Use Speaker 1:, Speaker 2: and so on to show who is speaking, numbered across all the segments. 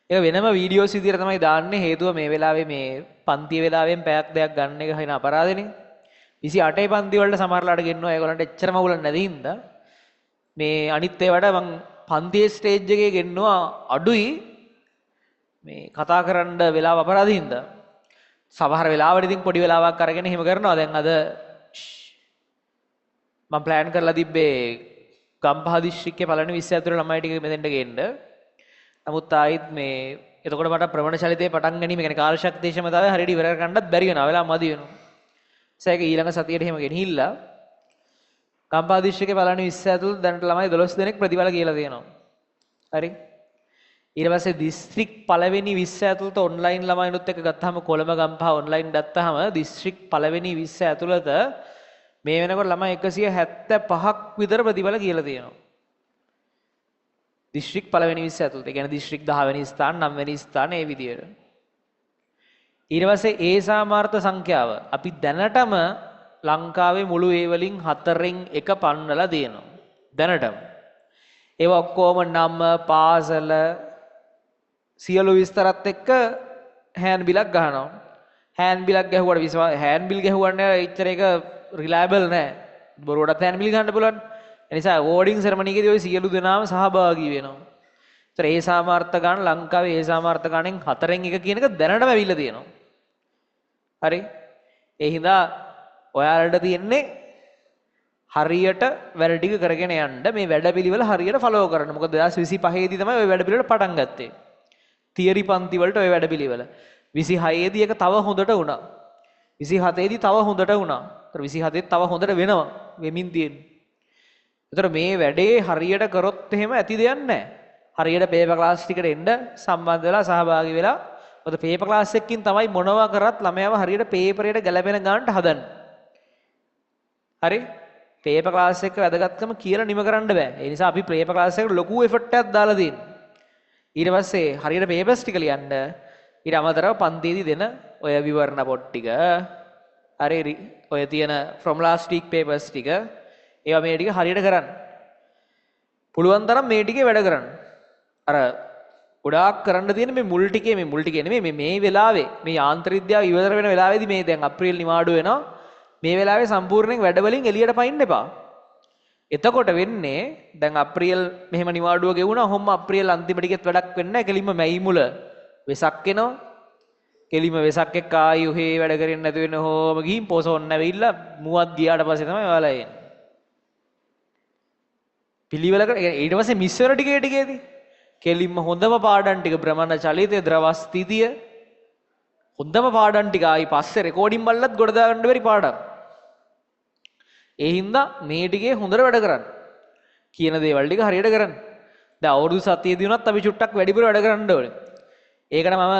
Speaker 1: ඒක වෙනම වීඩියෝස් විදියට තමයි දාන්නේ. හේතුව මේ වෙලාවේ මේ පන්ති වෙලාවෙන් පැයක් දෙයක් ගන්න එක හින අපරාධනේ. 28 පන්ති වලට සමහරලාට ගෙන්නවා ඒගොල්ලන්ට එච්චරම උලන් නැති හින්දා මේ අනිත් ඒවාට මං පන්තියේ ස්ටේජ් එකේ ගෙන්නවා අඩුයි මේ කතා කරන්න වෙලාව අපරාධ හින්දා. සමහර වෙලාවට ඉතින් පොඩි වෙලාවක් අරගෙන එහෙම කරනවා. දැන් අද මම ප්ලෑන් කරලා තිබ්බේ ගම්පහ දිස්ත්‍රික්කයේ පළවෙනි 20 ඇතුළේ ළමයි ටික මෙතෙන්ට ගේන්න. නමුත් ආයිත් මේ එතකොට මට ප්‍රවණ චලිතේ පටන් ගැනීම කියන්නේ කාල ශක්තිය ක්ෂමතාවය හරියට ඉවර කරගන්නත් බැරි වෙනවා. වෙලාව මදි වෙනවා. ඒක ඊළඟ සතියේට එහෙම ගෙනහිල්ලා ගම්පහ දිස්ත්‍රික්කයේ පළවෙනි 20 ඇතුළේ දැනට ළමයි 12 දෙනෙක් ප්‍රතිඵල කියලා තියෙනවා. හරි. ඊට පස්සේ දිස්ත්‍රික් පළවෙනි 20 ඇතුළත ඔන්ලයින් ළමයිනුත් එක්ක ගත්තාම කොළඹ ගම්පහ ඔන්ලයින් ගත්තාම දිස්ත්‍රික් පළවෙනි 20 ඇතුළත මේ වෙනකොට ළමයි 175ක් විතර ප්‍රතිඵල කියලා තියෙනවා. දිස්ත්‍රික් පළවෙනි 20 ඇතුළත. ඒ කියන්නේ දිස්ත්‍රික් 10 වෙනි ස්ථාන 9 වෙනි ස්ථාන ඒ විදියට. ඊට පස්සේ ඒ සාමාර්ථ සංඛ්‍යාව අපි දැනටම ලංකාවේ මුළු ඒ වලින් 4න් 1 පන්නලා තියෙනවා. දැනටම. ඒව ඔක්කොම නම පාසල සියලු විස්තරත් එක්ක හෑන්ඩ් බිලක් ගහනවා. හෑන්ඩ් බිලක් ගැහුවට හෑන්ඩ් බිල් ගැහුවන්නේ එච්චර එක රිලයබල් නෑ. බොරුවටත් හෑන්ඩ් බිල් ගන්න පුළුවන්. ඒ නිසා ඕඩින් සෙරමනි එකේදී ওই සියලු දෙනාම සහභාගී වෙනවා. ඒතර ඒ සාමාර්ථ ගන්න ලංකාවේ ඒ සාමාර්ථ ගණෙන් 4න් 1 කියන එක දැනටම ඇවිල්ලා තියෙනවා. හරි. ඒ හින්දා ඔයාලට තියෙන්නේ හරියට වැඩ ටික කරගෙන යන්න මේ වැඩපිළිවෙල හරියට ෆලෝ කරන්න. මොකද 2025 දී තමයි ওই වැඩපිළිවෙල පටන් ගත්තේ. තියරි පන්ති වලට ওই වැඩපිළිවෙල. 26 දී එක තව හොඳට වුණා. 27 දී තව හොඳට වුණා. ඒතර 27 තව හොඳට වෙනවා. වෙමින් තියෙන්නේ. ඒතර මේ වැඩේ හරියට කරොත් එහෙම ඇති දෙයක් නැහැ. හරියට පේපර් ක්ලාස් ටිකට එන්න සම්බන්ධ වෙලා සහභාගී වෙලා මොකද පේපර් ක්ලාස් එකකින් තමයි මොනවා කරත් ළමයාව හරියට පේපරයට ගැලපෙන ගන්නට හදන්නේ. හරි? පේපර් ක්ලාස් එක වැදගත්කම කියලා නිම කරන්න බෑ. ඒ නිසා අපි පේපර් ක්ලාස් එකට ලොකු එෆර්ට් එකක් දාලා තියෙනවා. ඊට පස්සේ හරියට පේපර්ස් ටික ලියන්න ඊට අමතරව පන්තියේදී දෙන ඔය විවරණ පොත් ටික හරි ඔය තියෙන from last week papers ටික ඒවා මේ ටික හරියට කරන්න. පුළුවන් තරම් මේ ටිකේ වැඩ කරන්න. අර ගොඩාක් කරන්න තියෙන මේ මුල් ටිකේ නෙමෙයි මේ වෙලාවේ මේ යාන්ත්‍ර විද්‍යාව ඉවර වෙන වෙලාවේදී මේ දැන් අප්‍රේල් නිවාඩු වෙනවා. මේ වෙලාවේ සම්පූර්ණයෙන් වැඩ වලින් එළියට පයින්න එපා. එතකොට වෙන්නේ දැන් අප්‍රේල් මෙහෙම නිවාඩුව ගෙවුණා. ඔහොම අප්‍රේල් අන්තිම ටිකෙත් වැඩක් වෙන්නේ නැහැ. කෙලින්ම මැයි මුල වෙසක් එනවා. කෙලින්ම වෙසක් එක්ක ආයි ඔහේ වැඩ කරෙන්නේ නැති වෙන හොම ගිහින් පොසොන් නැවිලා මුවත් ගියාට පස්සේ තමයි ඔයාලා එන්නේ. පිළිවෙලකට ඊට පස්සේ මිස් වෙන ටිකේදී කෙලින්ම හොඳම පාඩම් ටික භ්‍රමණ චලිතය ද්‍රව ස්ථිතිය හොඳම පාඩම් ටික ආයි පස්සේ රෙකෝඩින් බලලත් ගොඩ දාගන්න බැරි පාඩම්. ඒ හින්දා මේ ටිකේ හොඳට වැඩ කරන්න. කියන දේවල් ටික හරියට කරන්න. දැන් අවුරුදු 7 දී උනත් අපි චුට්ටක් වැඩිපුර වැඩ කරන්න ඕනේ. ඒකට මම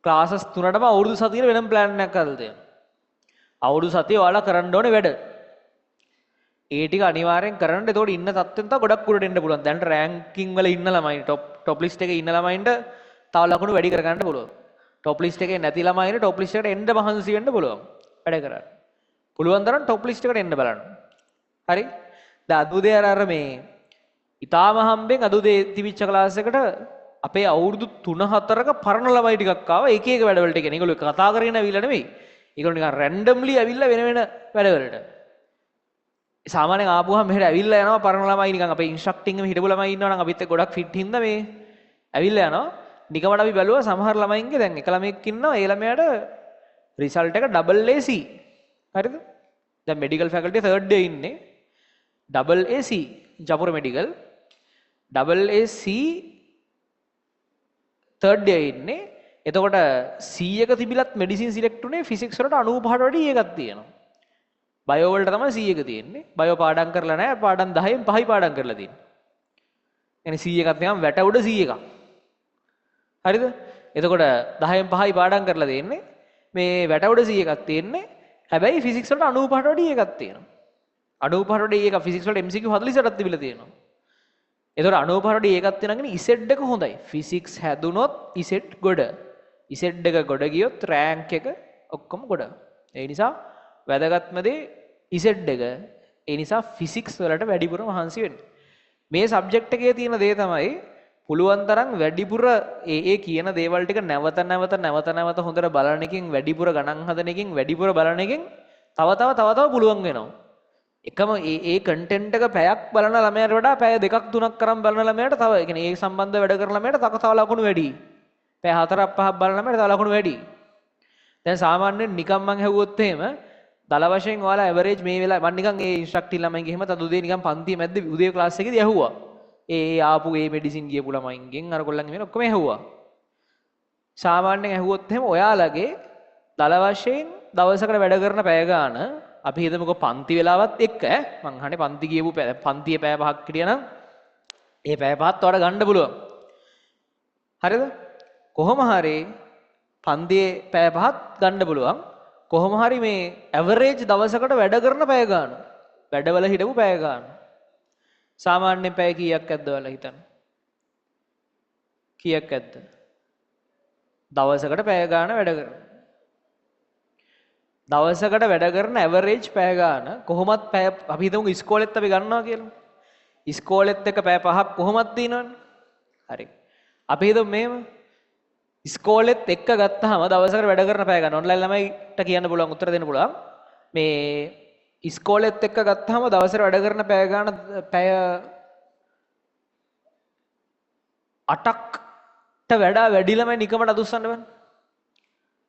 Speaker 1: ක්ලාසස් 3ටම අවුරුදු 7 වෙනම ප්ලෑන් එකක් හදලා තියෙනවා. අවුරුදු 7 ඔයාලා කරන්න ඕනේ වැඩ. ඒ ටික අනිවාර්යෙන් කරන්න. එතකොට ඉන්න තත්ත්වෙන් තව ගොඩක් උඩට එන්න පුළුවන්. දැන් රෑන්කින් වල ඉන්න ළමයි টොප් ලිස්ට් එකේ ඉන්න ළමයින්ට තව ලකුණු වැඩි කර ගන්න පුළුවන්. টොප් ලිස්ට් එකේ නැති ළමයින්ට টොප් ලිස්ට් එකට එන්න මහන්සි වෙන්න පුළුවන්. වැඩ කරන්න. පුළුවන් තරම් টොප් ලිස්ට් එකට එන්න බලන්න. හරි? දැන් අද උදේ අර මේ ඊටාම හම්බෙන් අද උදේ තිබිච්ච ක්ලාස් එකට අපේ අවුරුදු 3-4ක පරණ ළමයි ටිකක් ආවා. එක එක වැඩවලට කියන්නේ. ඒගොල්ලෝ කතා කරගෙන ඇවිල්ලා නෙමෙයි. ඒගොල්ලෝ නිකන් රැන්ඩම්ලි ඇවිල්ලා වෙන වෙන වැඩවලට. සාමාන්‍යයෙන් ආපුවම මෙහෙට ඇවිල්ලා යනවා පරණ ළමයි නිකන් අපේ ඉන්ස්ට්‍රක්ටින් එකේ හිටපු ළමයි ඉන්නවා නම් අපිත් එක්ක ගොඩක් ෆිට හින්දා මේ ඇවිල්ලා යනවා. නිකමඩ අපි බැලුවා සමහර ළමයින්ගේ දැන් එක ළමයෙක් ඉන්නවා ඒ ළමයාට රිසල්ට් එක ඩබල් AC. හරිද? දැන් මෙඩිකල් ෆැකල්ටි 3rd day ඉන්නේ. Double AC Japura medical double AC 3rd day ඉන්නේ. එතකොට 100ක තිබිලත් මෙඩිසින් සිලෙක්ට් උනේ ෆිසික්ස් වලට 95ට වැඩි එකක් තියෙනවා. බයෝ වලට තමයි 100ක තියෙන්නේ. බයෝ පාඩම් කරලා නැහැ. පාඩම් 10න් 5යි පාඩම් කරලා තියෙන්නේ. يعني 100 එකක් නිකන් වැට උඩ 100 එකක්. හරිද? එතකොට 10න් 5යි පාඩම් කරලා තියෙන්නේ. මේ වැට උඩ 100 එකක් තියෙන්නේ. හැබැයි ෆිසික්ස් වලට 95ට වැඩි එකක් තියෙනවා. 95ට වැඩි එකක් ෆිසික්ස් වලට MCQ 48ක් තිබිලා තියෙනවා. එතකොට 95ට වැඩි එකක් තියෙනගෙන ඉසෙඩ් එක හොඳයි. ෆිසික්ස් හැදුනොත් ඉසෙඩ් ගොඩ. ඉසෙඩ් එක ගොඩ ගියොත් රෑන්ක් එක ඔක්කොම ගොඩ. ඒ නිසා වැදගත්ම දේ ඉසෙඩ් එක. ඒ නිසා ෆිසික්ස් වලට වැඩිපුර මහන්සි වෙන්න. මේ සබ්ජෙක්ට් එකේ තියෙන දේ තමයි පුළුවන් තරම් වැඩිපුර ඒ කියන දේවල් ටික නැවත නැවත හොඳට බලන එකකින් වැඩිපුර ගණන් හදන එකකින් වැඩිපුර බලන එකකින් තව පුළුවන් වෙනවා. එකම ඒ කන්ටෙන්ට් එක පැයක් බලන ළමයාට වඩා පැය 2ක් 3ක් කරන් බලන ළමයාට තව ඒ කියන්නේ ඒ සම්බන්ධ වැඩ කරන ළමයාට තව ලකුණු වැඩි. පැය 4ක් 5ක් බලන ළමයාට තව ලකුණු වැඩි. දැන් සාමාන්‍යයෙන් නිකන් මං හැවුවොත් එහෙම දල වශයෙන් ඔයාලා ඇවරේජ් මේ වෙලාව මම නිකන් ඒ ඉන්ස්ට්‍රක්ටිව් ළමයින්ගේ එහෙම තද උදේ නිකන් පන්තිය මැද්දේ උදේ ක්ලාස් එකේදී ඇහුවා. ඒ ආපු ඒ මෙඩිසින් ගියපු ළමයින්ගෙන් අර කොල්ලන්ගේ මේන ඔක්කොම ඇහුවා. සාමාන්‍යයෙන් ඇහුවොත් එහෙම ඔයාලගේ දල වශයෙන් දවසකට වැඩ කරන පැය ගාන අපි හිතමුකෝ පන්ති වෙලාවත් එක්ක මං අහන්නේ පන්ති ගියපු පන්තියේ පැය 5ක් හිටියනම් ඒ පැය 5ත් ඔයාලට ගන්න පුළුවන්. හරිද? කොහොම හරි පන්තියේ පැය 5ක් ගන්න පුළුවන්. කොහොම හරි මේ ඇවරේජ් දවසකට වැඩ කරන පැය ගාන වැඩවල හිටපු පැය ගාන සාමාන්‍ය පැය කීයක් ඇද්ද ඔයාලා හිතන්න? කීයක් ඇද්ද? දවසකට පැය ගාන වැඩ කරන. දවසකට වැඩ කරන ඇවරේජ් පැය ගාන කොහොමත් පැය අපි හිතමු ඉස්කෝලෙත් අපි ගන්නවා කියලා. ඉස්කෝලෙත් එක පැය 5ක් කොහොමත් තියෙනවනේ. හරි. අපි හිතමු මේව ඉස්කෝලෙත් එක්ක ගත්තාම දවසකට වැඩ කරන පැය ගන්න ඔන්ලයින් ළමයිට කියන්න පුළුවන් උත්තර දෙන්න පුළුවන් මේ ඉස්කෝලෙත් එක්ක ගත්තාම දවසට වැඩ කරන පැය ගන්න පැය 8ක්ට වඩා වැඩි ළමයි නිකමට අදුස්සන්න බෑ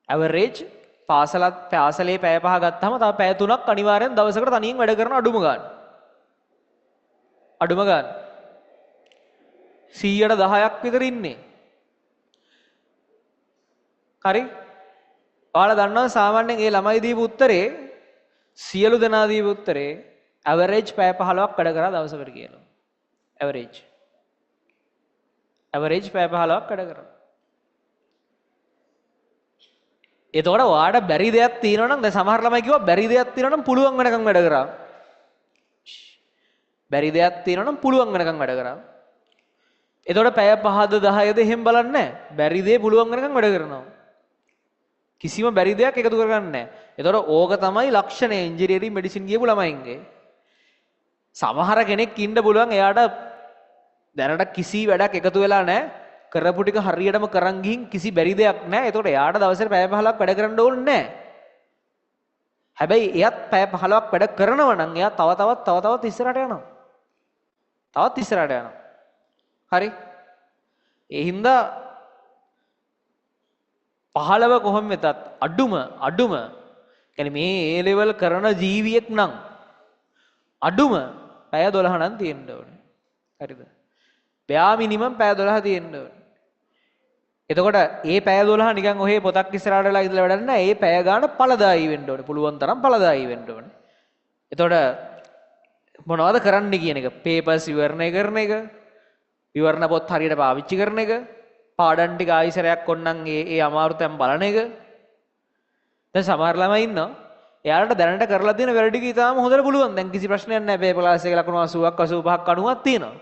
Speaker 1: ඇවරේජ් පාසලේ පැය 5 ගත්තාම තව පැය 3ක් අනිවාර්යෙන් දවසකට තනියෙන් වැඩ කරන අඩුම ගන්න 100ට 10ක් විතර ඉන්නේ හරි ඔයාලා දන්නවා සාමාන්‍යයෙන් ඒ ළමයි දීපු උත්තරේ සියලු දෙනා දීපු උත්තරේ ඇවරේජ් පැය 15ක් වැඩ කරා දවසකට කියලා ඇවරේජ් පැය 15ක් වැඩ කරා එතකොට ඔයාට බැරි දෙයක් තියෙනවා නම් දැන් සමහර ළමයි කිව්වා බැරි දෙයක් තියෙනවා නම් පුළුවන් වෙනකන් වැඩ කරා බැරි දෙයක් තියෙනවා නම් පුළුවන් වෙනකන් වැඩ කරා එතකොට පැය 5ද 10ද එහෙම බලන්නේ නැහැ බැරි දේ පුළුවන් වෙනකන් වැඩ කරනවා කිසිම බැරි දෙයක් එකතු කරගන්නේ නැහැ. ඒතකොට ඕක තමයි ලක්ෂණය ඉංජිනේරින් මෙඩිසින් ගියපු ළමයින්ගේ. සමහර කෙනෙක් ඉන්න පුළුවන් එයාට දැනට කිසි වැඩක් එකතු වෙලා නැහැ. කරපු ටික හරියටම කරන් ගිහින් කිසි බැරි දෙයක් නැහැ. ඒතකොට එයාට දවසට පැය 15ක් වැඩ කරන්න ඕනේ නැහැ. හැබැයි එයාත් පැය 15ක් වැඩ කරනවා නම් එයා තවත් ඉස්සරහට යනවා. තවත් ඉස්සරහට යනවා. හරි? ඒ හින්දා 15 කොහොම වෙතත් අඩුම يعني මේ A level කරන ජීවියෙක් නම් අඩුම පැය 12 නම් තියෙන්න ඕනේ. හරිද? බෑ මිනිමම් පැය 12 තියෙන්න ඕනේ. එතකොට මේ පැය 12 නිකන් ඔහේ පොතක් ඉස්සරහට වෙලා ඉඳලා වැඩක් නැහැ. මේ පැය ගන්න ඵලදායී වෙන්න ඕනේ. පුළුවන් තරම් ඵලදායී වෙන්න ඕනේ. එතකොට මොනවද කරන්න කියන එක? පේපර්ස් විවරණය කරන එක, විවරණ පොත් හරියට පාවිච්චි කරන එක, පාඩම් ටික ආයිසරයක් කොන්නම් ඒ අමාරුතෙන් බලන එක. දැන් සමහර ළමයි ඉන්නවා. එයාලට දැනට කරලා තියෙන වැඩ ටික ඉතාලම හොඳට පුළුවන්. දැන් කිසි ප්‍රශ්නයක් නැහැ. පේපර් ක්ලාස් එකේ ලකුණු 80ක් 85ක් 90ක් තියෙනවා.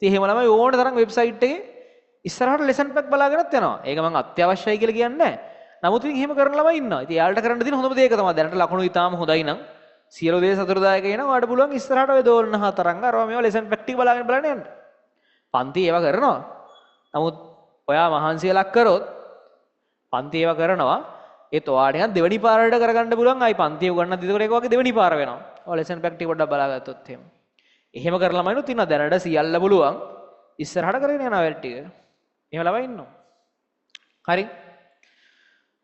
Speaker 1: ඉතින් එහෙම ළමයි ඕන තරම් වෙබ්සයිට් එකේ ඉස්සරහට ලෙසන් පැක් බලාගෙනත් යනවා. ඒක මම අත්‍යවශ්‍යයි කියලා කියන්නේ නැහැ. නමුත් ඉතින් එහෙම කරන ළමයි ඉන්නවා. ඉතින් එයාලට කරන්න තියෙන හොඳම දේ ඒක තමයි. දැනට ලකුණු ඉතාලම හොඳයි නම් සියලු දේ සතුටුදායකයි නම් ඔයාලට පුළුවන් ඉස්සරහට ඔය දෝලන හතරංග අරවා මේවා ලෙසන් පැක් ටික බලාගෙන යන්න. පන්ති ඒවා කරනවා. නමුත් ඔයා මහන්සිය ලක් කරොත් පන්ති ඒවා කරනවා ඒත් ඔයාට නිකන් දෙවෙනි පාරට කරගන්න පුළුවන් ආයි පන්ති උගන්නත් ඒකට ඒක වගේ දෙවෙනි පාර වෙනවා. ඔය ලෙසන් පැක් ටික පොඩ්ඩක් බලාගත්තොත් එහෙම. එහෙම කරලා ළමයිනුත් ඉන්නවා දැනට සියල්ල පුළුවන් ඉස්සරහට කරගෙන යනවා වැඩ ටික. එහෙම ළමයි ඉන්නවා. හරි.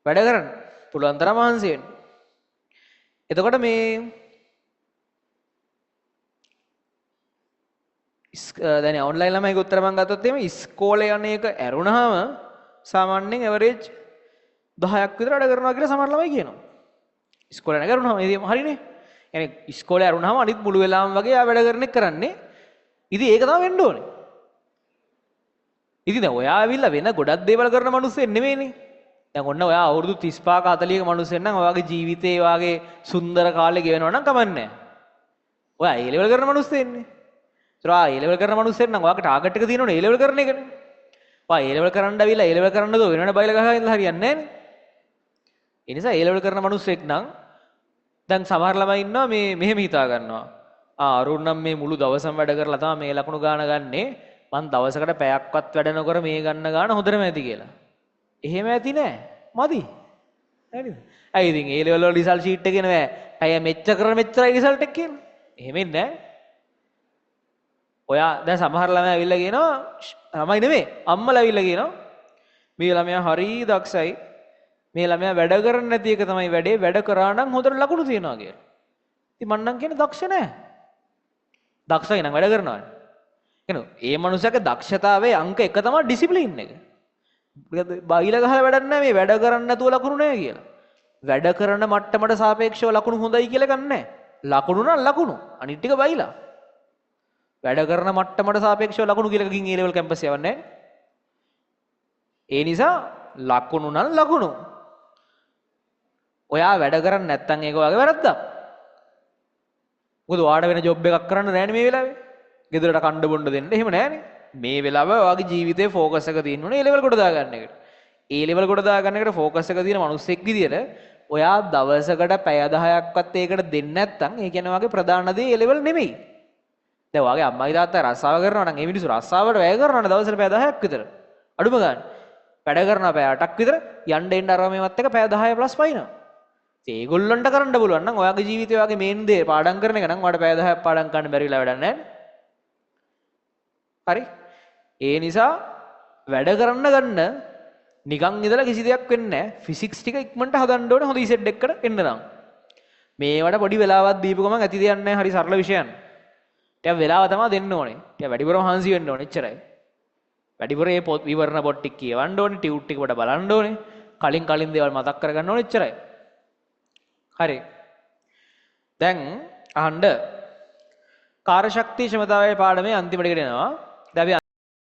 Speaker 1: වැඩ කරන්න පුළුවන් තරම් මහන්සි වෙන්න. එතකොට මේ දැන් ඔන්ලයින් ළමයිගේ උත්තර මම ගත්තොත් එහෙම ඉස්කෝලේ යන එක ඇරුණාම සාමාන්‍යයෙන් ඇවරේජ් 10ක් විතර වැඩ කරනවා කියලා සමහර ළමයි කියනවා. ඉස්කෝලේ යන එක ඇරුණාම ඒක හරිනේ. يعني ඉස්කෝලේ ඇරුණාම අනිත් මුළු වෙලාවම වගේ ආ වැඩ කරන එක කරන්නේ. ඉතින් ඒක තමයි වෙන්න ඕනේ. ඉතින් දැන් ඔයා ඇවිල්ලා වෙන ගොඩක් දේවල් කරන මිනිස්සු නෙමෙයිනේ. දැන් ඔන්න ඔයා අවුරුදු 35ක 40ක මිනිස්සෙන් නම් ඔයාගේ ජීවිතේ වාගේ සුන්දර කාලේ ගෙවනවා නම් කමන්නේ නැහැ. ඔයා ඒ ලෙවල් කරන මිනිස්සු එන්නේ. ඒතරා ඒ ලෙවල් කරන මිනිස්සෙන් නම් ඔයාගේ ටාගට් එක තියෙනවනේ ඒ ලෙවල් කරන එකනේ. ඔයා ඒ ලෙවල් කරන්න ඇවිල්ලා ඒ ලෙවල් කරන්න දෝ වෙනවනේ බයිලා ගහගෙන ඉඳලා හරියන්නේ නැහනේ. ඒ නිසා ඒ ලෙවල් කරන මිනිස්සෙක් නම් දැන් සමහර ළමයි ඉන්නවා මේ මෙහෙම හිතා ගන්නවා. අරුණ නම් මේ මුළු දවසම වැඩ කරලා තමයි මේ ලකුණු ගාන ගන්නේ. මං දවසකට පැයක්වත් වැඩ නොකර මේ ගන්න ගාන හොඳටම ඇති කියලා. එහෙම ඇති නෑ. මදි. හරිද? ඇයි ඉතින් ඒ ලෙවල් වල රිසල්ට් ෂීට් එකේ නෑ. පැය මෙච්චර කරන මෙච්චරයි රිසල්ට් එක කියලා. එහෙම ඉන්නේ නෑ. ඔයා දැන් සමහර ළමයා ඇවිල්ලා කියනවා ළමයි නෙමෙයි අම්මලා ඇවිල්ලා කියනවා මේ ළමයා හරි දක්ෂයි. මේ ළමයා වැඩ කරන්නේ නැති එක තමයි වැඩේ. වැඩ කරා නම් හොඳට ලකුණු තියනවා කියලා. ඉතින් මං නම් කියන්නේ දක්ෂ නෑ. දක්ෂයි නම් වැඩ කරනවානේ. කියනවා ඒ මනුස්සයාගේ දක්ෂතාවයේ අංක එක තමයි ඩිසිප්ලින් එක. බයිලා ගහලා වැඩක් නැහැ මේ වැඩ කරන්නේ නැතුව ලකුණු නැහැ කියලා. වැඩ කරන මට්ටමට සාපේක්ෂව ලකුණු හොඳයි කියලා ගන්නෑ. ලකුණු නම් ලකුණු. අනිත් ටික බයිලා. වැඩ කරන මට්ටමට සාපේක්ෂව ලකුණු කියලා ගින් ඒ ලෙවල් කැම්පස් යවන්නේ නැහැ. ඒ නිසා ලකුණු නම් ලකුණු. ඔයා වැඩ කරන්නේ නැත්නම් ඒක වගේ වැරද්දක්. මොකද ඔයාට වෙන ජොබ් එකක් කරන්න නැහැ මේ වෙලාවේ. ගෙදරට කණ්ඩ බොණ්ඩ දෙන්න එහෙම නැහැනේ. මේ වෙලාව ඔයාගේ ජීවිතේ ෆෝකස් එක තියෙන්න ඕනේ ඒ ලෙවල් කොට දාගන්න එකට. ඒ ලෙවල් කොට දාගන්න එකට ෆෝකස් එක තියෙන මිනිස්සෙක් විදියට ඔයා දවසකට පැය 10ක්වත් ඒකට දෙන්නේ නැත්නම් ඒ කියන්නේ ඔයාගේ ප්‍රධාන දේ ඒ ලෙවල් නෙමෙයි. දැන් ඔයාගේ අම්මයි තාත්තා රස්සාව කරනවා නම් ඒ මිනිස්සු රස්සාවට වැය කරනවානේ දවසට පැය 10ක් විතර. අඩුම ගන්න. වැඩ කරනවා පැය 8ක් විතර යන්න එන්න අරව මේවත් එක පැය 10 ප්ලස් පයින්නවා. ඒගොල්ලන්ට කරන්න පුළුවන් නම් ඔයාගේ ජීවිතේ ඔයාගේ මේන් දේ පාඩම් කරන එක නම් ඔයාලට පැය 10ක් පාඩම් කරන්න බැරි වෙලා වැඩක් නැහැ. හරි? ඒ නිසා වැඩ කරන්න ගන්න නිකන් ඉඳලා කිසි දෙයක් වෙන්නේ නැහැ. ෆිසික්ස් ටික ඉක්මනට හදන්න ඕනේ හොඳ ඉසෙට් එකකට එන්න නම්. මේවට පොඩි වෙලාවක් දීපු ගමන් ඇති දෙයක් නැහැ. හරි සරල විෂයන්. ටික වෙලාව තමයි දෙන්න ඕනේ. ටික වැඩිපුරම හාන්සි වෙන්න ඕනේ. එච්චරයි. වැඩිපුර මේ පොත් විවරණ පොත් ටික කියවන්න ඕනේ. ටියුට් ටික කොට බලන්න ඕනේ. කලින් දේවල් මතක් කරගන්න ඕනේ. එච්චරයි. හරි. දැන් අහන්න කාර්ය ශක්තිය ක්ෂමතාවයේ පාඩමේ අන්තිමට ගෙනෙනවා. දැන් අපි